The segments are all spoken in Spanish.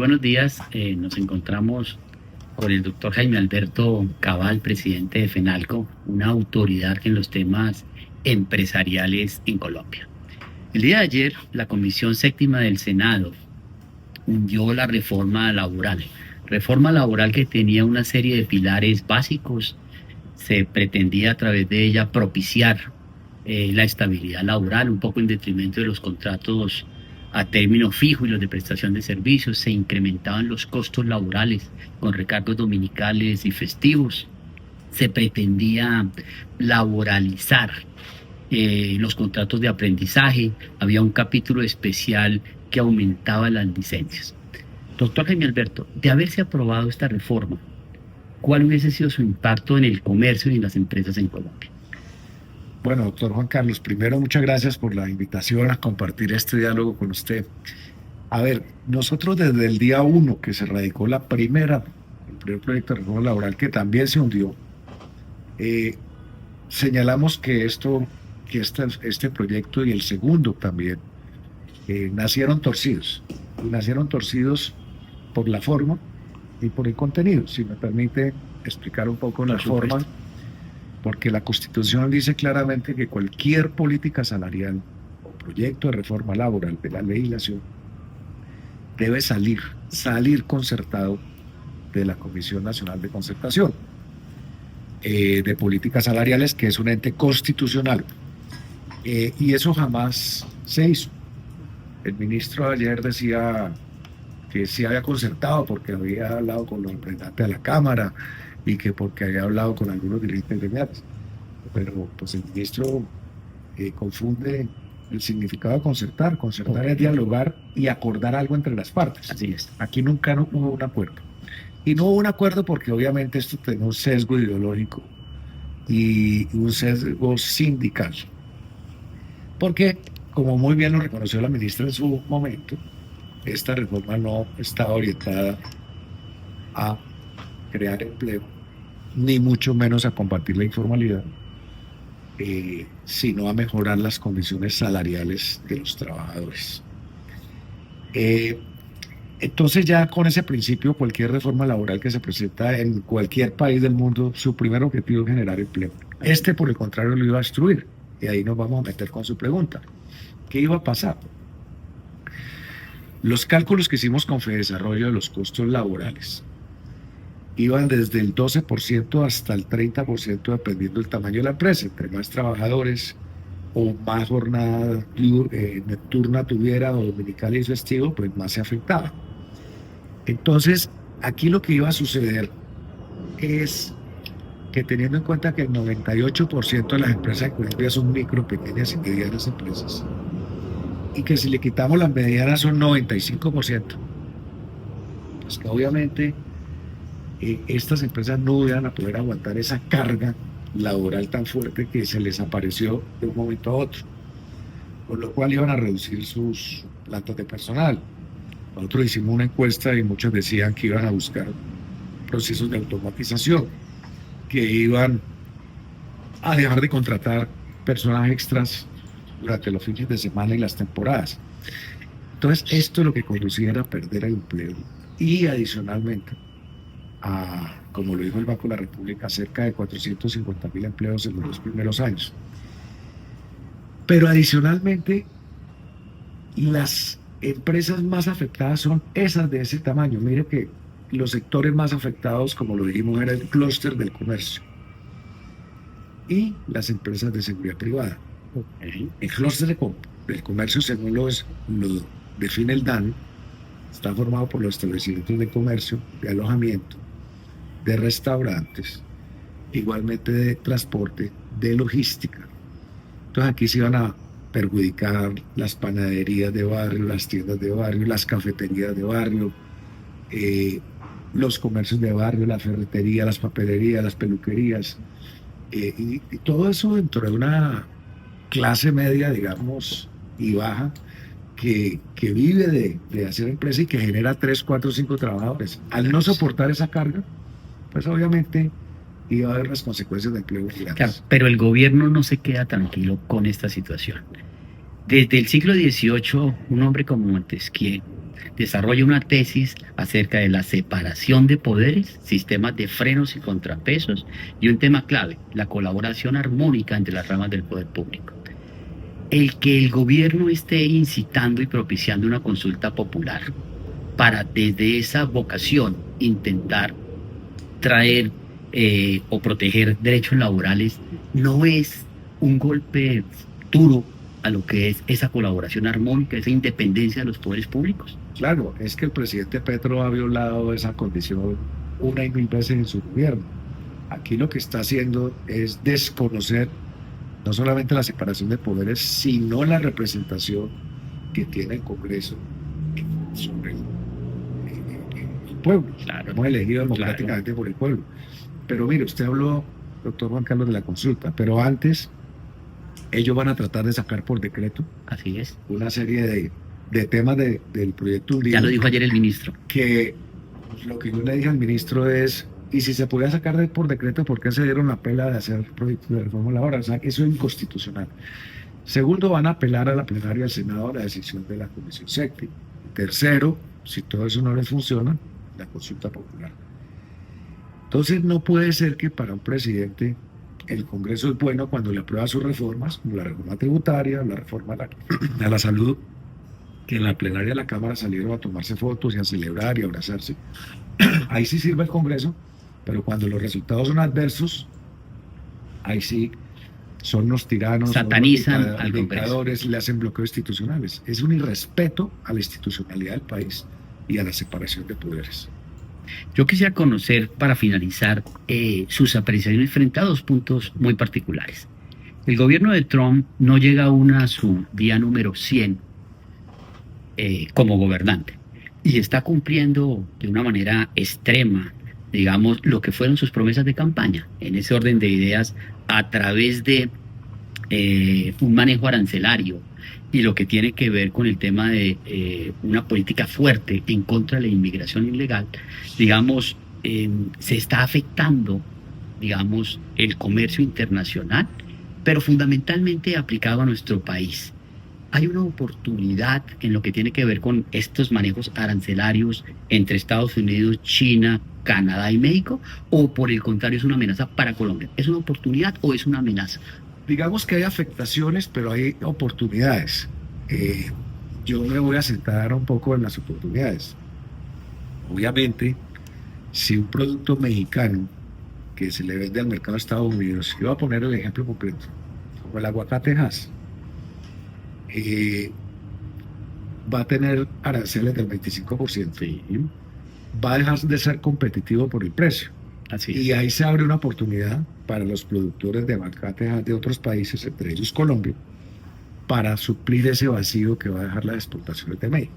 buenos días. Nos encontramos con el doctor Jaime Alberto Cabal, presidente de FENALCO, una autoridad en los temas empresariales en Colombia. El día de ayer, la Comisión Séptima del Senado hundió la reforma laboral que tenía una serie de pilares básicos. Se pretendía a través de ella propiciar la estabilidad laboral, un poco en detrimento de los contratos a término fijo y los de prestación de servicios. Se incrementaban los costos laborales con recargos dominicales y festivos. Se pretendía laboralizar los contratos de aprendizaje. Había un capítulo especial que aumentaba las licencias. Doctor Jaime Alberto, de haberse aprobado esta reforma, ¿cuál hubiese sido su impacto en el comercio y en las empresas en Colombia? Bueno, doctor Juan Carlos, primero muchas gracias por la invitación a compartir este diálogo con usted. A ver, nosotros desde el día 1 que se radicó el primer proyecto de reforma laboral, que también se hundió, señalamos que este proyecto y el segundo también nacieron torcidos. Y nacieron torcidos por la forma y por el contenido. Si me permite explicar un poco la forma, porque la Constitución dice claramente que cualquier política salarial o proyecto de reforma laboral de la legislación debe salir concertado de la Comisión Nacional de Concertación de Políticas Salariales, que es un ente constitucional. Y eso jamás se hizo. El ministro ayer decía que sí había concertado porque había hablado con los representantes de la Cámara y que porque había hablado con algunos dirigentes gremiales. Pero pues el ministro confunde el significado de concertar. Concertar es dialogar y acordar algo entre las partes. Así es. Aquí nunca hubo un acuerdo. Y no hubo un acuerdo porque obviamente esto tiene un sesgo ideológico y un sesgo sindical. Porque, como muy bien lo reconoció la ministra en su momento, esta reforma no está orientada a crear empleo, ni mucho menos a combatir la informalidad, sino a mejorar las condiciones salariales de los trabajadores. Entonces ya con ese principio, cualquier reforma laboral que se presenta en cualquier país del mundo, su primer objetivo es generar empleo. Por el contrario, lo iba a destruir. Y ahí nos vamos a meter con su pregunta. ¿Qué iba a pasar? Los cálculos que hicimos con Fedesarrollo de los costos laborales iban desde el 12% hasta el 30% dependiendo del tamaño de la empresa. Entre más trabajadores o más jornada nocturna tuviera o dominical y festivo, pues más se afectaba. Entonces, aquí lo que iba a suceder es que, teniendo en cuenta que el 98% de las empresas de Colombia son micro, pequeñas y medianas empresas, y que si le quitamos las medianas son 95%, pues que obviamente estas empresas no iban a poder aguantar esa carga laboral tan fuerte que se les apareció de un momento a otro, por lo cual iban a reducir sus plantas de personal. Nosotros hicimos una encuesta y muchos decían que iban a buscar procesos de automatización, que iban a dejar de contratar personas extras durante los fines de semana y las temporadas. Entonces, esto es lo que conducía a perder el empleo y adicionalmente como lo dijo el Banco de la República, cerca de 450.000 empleos en los 2 primeros años. Pero adicionalmente, las empresas más afectadas son esas de ese tamaño. Mire que los sectores más afectados, como lo dijimos, era el clúster del comercio y las empresas de seguridad privada. El clúster del comercio, según lo define el DAN, está formado por los establecimientos de comercio, de alojamiento, de restaurantes, igualmente de transporte, de logística. Entonces aquí se iban a perjudicar las panaderías de barrio, las tiendas de barrio, las cafeterías de barrio, los comercios de barrio, la ferretería, las papelerías, las peluquerías, y todo eso dentro de una clase media, digamos, y baja, que vive de hacer empresa y que genera 3, 4, 5 trabajadores. Al no soportar esa carga, pues obviamente iba a haber las consecuencias de empleo grandes. Claro, pero el gobierno no se queda tranquilo con esta situación. Desde el siglo XVIII, un hombre como Montesquieu desarrolla una tesis acerca de la separación de poderes, sistemas de frenos y contrapesos y un tema clave, la colaboración armónica entre las ramas del poder público. El que el gobierno esté incitando y propiciando una consulta popular para desde esa vocación intentar traer o proteger derechos laborales no es un golpe duro a lo que es esa colaboración armónica, esa independencia de los poderes públicos. Claro, es que el presidente Petro ha violado esa condición una y mil veces en su gobierno. Aquí lo que está haciendo es desconocer no solamente la separación de poderes, sino la representación que tiene el Congreso sobre el pueblo. Claro, Hemos elegido democráticamente por el pueblo. Pero mire, usted habló, doctor Juan Carlos, de la consulta, pero antes ellos van a tratar de sacar por decreto así es. una serie de temas del proyecto Undina. Ya lo dijo ayer el ministro. Que lo que yo le dije al ministro es, y si se podía sacar por decreto, ¿por qué se dieron la pela de hacer proyectos de reforma laboral? O sea, que eso es inconstitucional. Segundo, van a apelar a la plenaria del Senado a la decisión de la Comisión Séptima. Tercero, si todo eso no les funciona, la consulta popular. Entonces no puede ser que para un presidente el Congreso es bueno cuando le aprueba sus reformas, como la reforma tributaria, la reforma a la salud, que en la plenaria de la Cámara salieron a tomarse fotos y a celebrar y a abrazarse. Ahí sí sirve el Congreso, pero cuando los resultados son adversos, ahí sí son los tiranos, satanizan son los dictadores, le hacen bloqueos institucionales. Es un irrespeto a la institucionalidad del país y a la separación de poderes. Yo quisiera conocer, para finalizar, sus apreciaciones frente a dos puntos muy particulares. El gobierno de Trump no llega aún a su día número 100 como gobernante y está cumpliendo de una manera extrema, digamos, lo que fueron sus promesas de campaña, en ese orden de ideas, a través de un manejo arancelario y lo que tiene que ver con el tema de una política fuerte en contra de la inmigración ilegal, digamos, se está afectando, digamos, el comercio internacional, pero fundamentalmente aplicado a nuestro país. Hay una oportunidad en lo que tiene que ver con estos manejos arancelarios entre Estados Unidos, China, Canadá y México, o por el contrario es una amenaza para Colombia. ¿Es una oportunidad o es una amenaza? Digamos que hay afectaciones, pero hay oportunidades. Yo me voy a centrar un poco en las oportunidades. Obviamente, si un producto mexicano que se le vende al mercado de Estados Unidos, yo voy a poner el ejemplo concreto, como el aguacate Hass, va a tener aranceles del 25%. Sí. Va a dejar de ser competitivo por el precio. Así y ahí se abre una oportunidad para los productores de aguacate de otros países, entre ellos Colombia, para suplir ese vacío que va a dejar las exportaciones de México.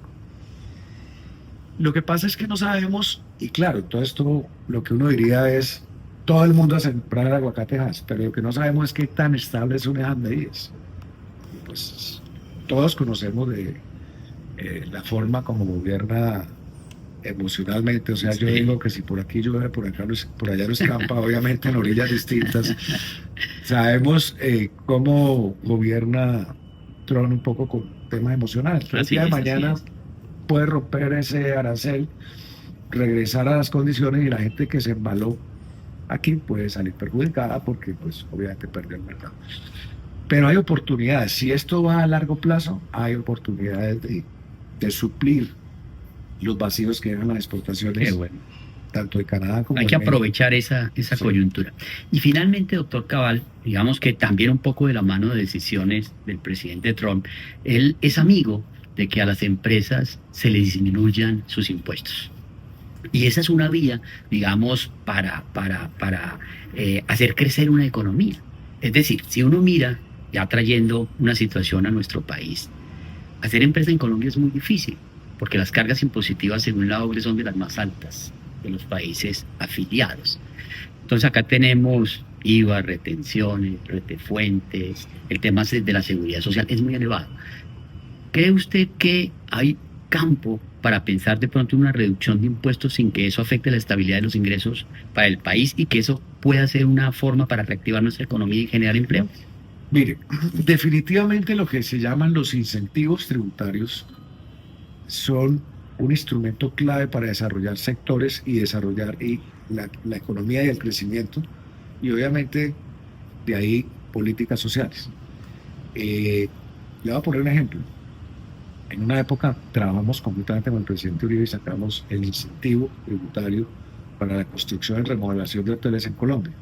Lo que pasa es que no sabemos, y claro, todo esto lo que uno diría es, todo el mundo a sembrar aguacate Hass, pero lo que no sabemos es qué tan estables son esas medidas. Pues todos conocemos de la forma como gobierna emocionalmente, o sea, yo digo que si por aquí llueve, por allá no escampa, obviamente en orillas distintas. Sabemos cómo gobierna Trump un poco con temas emocionales. El día de mañana puede romper ese arancel, regresar a las condiciones y la gente que se embaló aquí puede salir perjudicada porque pues obviamente perdió el mercado. Pero hay oportunidades, si esto va a largo plazo, hay oportunidades de suplir los vacíos que dejan las exportaciones, tanto de Canadá como hay de que México. aprovechar esa coyuntura. Y finalmente, doctor Cabal, digamos que también un poco de la mano de decisiones del presidente Trump, él es amigo de que a las empresas se les disminuyan sus impuestos. Y esa es una vía, digamos, para hacer crecer una economía. Es decir, si uno mira, ya trayendo una situación a nuestro país, hacer empresa en Colombia es muy difícil, porque las cargas impositivas, según la OCDE, son de las más altas de los países afiliados. Entonces acá tenemos IVA, retenciones, retefuentes, el tema de la seguridad social es muy elevado. ¿Cree usted que hay campo para pensar de pronto en una reducción de impuestos sin que eso afecte la estabilidad de los ingresos para el país y que eso pueda ser una forma para reactivar nuestra economía y generar empleo? Mire, definitivamente lo que se llaman los incentivos tributarios son un instrumento clave para desarrollar sectores y desarrollar la economía y el crecimiento, y obviamente de ahí políticas sociales. Le voy a poner un ejemplo. En una época trabajamos completamente con el presidente Uribe y sacamos el incentivo tributario para la construcción y remodelación de hoteles en Colombia.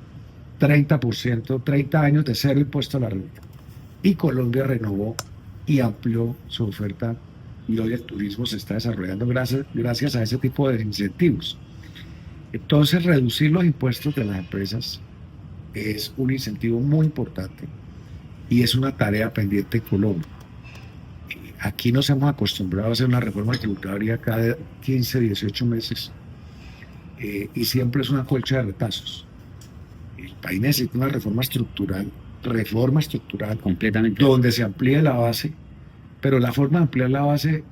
30%, 30 años de cero impuesto a la renta. Y Colombia renovó y amplió su oferta, y hoy el turismo se está desarrollando gracias a ese tipo de incentivos. Entonces, reducir los impuestos de las empresas es un incentivo muy importante y es una tarea pendiente en Colombia. Aquí nos hemos acostumbrado a hacer una reforma tributaria cada 15, 18 meses y siempre es una colcha de retazos. El país necesita una reforma estructural completamente, donde se amplíe la base, pero la forma de ampliar la base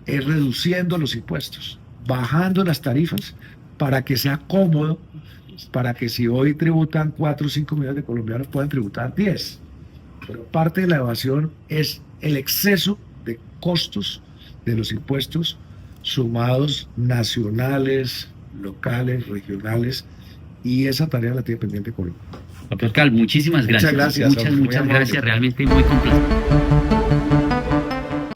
es reduciendo los impuestos, bajando las tarifas para que sea cómodo, para que si hoy tributan 4 o 5 millones de colombianos puedan tributar 10. Pero parte de la evasión es el exceso de costos de los impuestos sumados nacionales, locales, regionales, y esa tarea la tiene pendiente Colombia. Doctor Cal, muchísimas gracias. Muchas gracias. Muchas gracias, realmente muy completo.